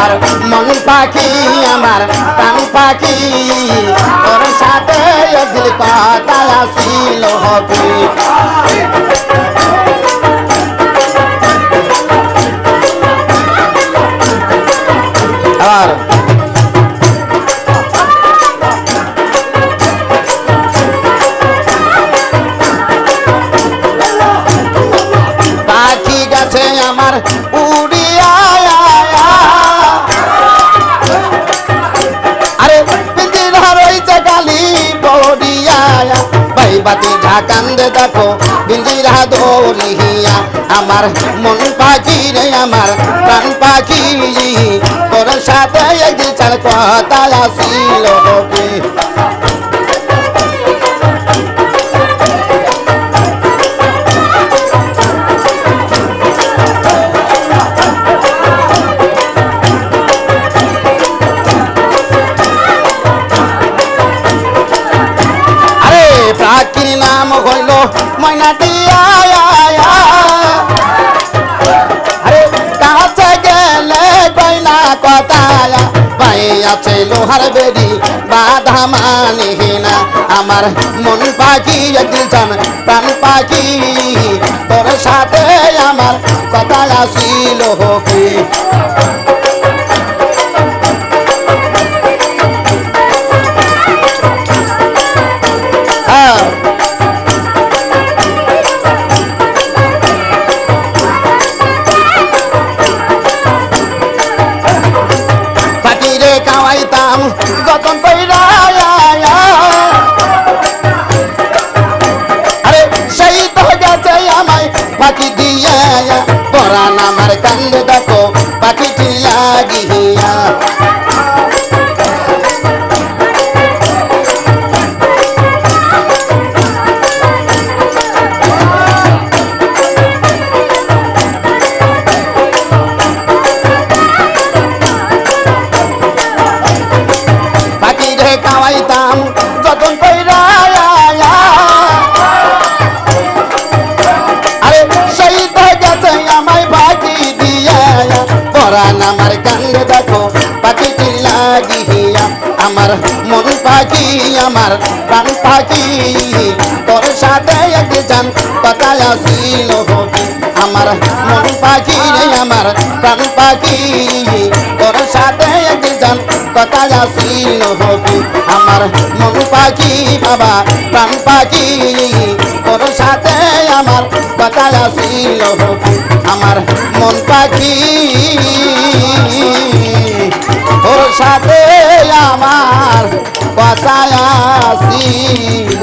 আমার মন পাখি আমার প্রাণ পাখি তোর সাথে একদিন কথা আসিল হবে আর পাখি গেছে আমার উড়িয়া আরে পিঞ্জিরা রইছে গালি পড়িয়া ভাই বাতি ঝাকান্দে দেখো পিঞ্জিরা দৌড়িয়া আমার মন পাখি রে আমার প্রাণ পাখি তোর সাথে একদিন চার কথা আসিল হবে পাখির নাম হইল ময়নাটি আরে কাছে গেলে কইনা কথা ভাই আছে লোহার বেরি বাধা মানি না আমার মন পাখি একদিন জান প্রাণ পাখি তোর সাথে আমার কথা আসিল হবে খাওয়াইতাম যতন কইরা আরে সেই তো গেছে আমায় পাখি দিয়া পরাণ আমার কান্দে দেখো পাখিটি লাগিয়া খাওয়াইতাম যতন কইরা আরে সেই তো গেছে আমায় পাখি দিয়া পরাণ আমার কান্দে দেখো পাখিটি লাগিয়া আমার মন পাখি আমার প্রাণ পাখি তোর সাথে একদিন কথা আসিল হবে আমার মন পাখি রে আমার প্রাণ পাখি তোর সাথে একদিন কথা আসিল হবে আমার মন পাখি বাবা প্রাণ পাখি তোর সাথে আমার কথা আসিল হবে আমার মন পাখি তোর সাথে আমার কথা আসিল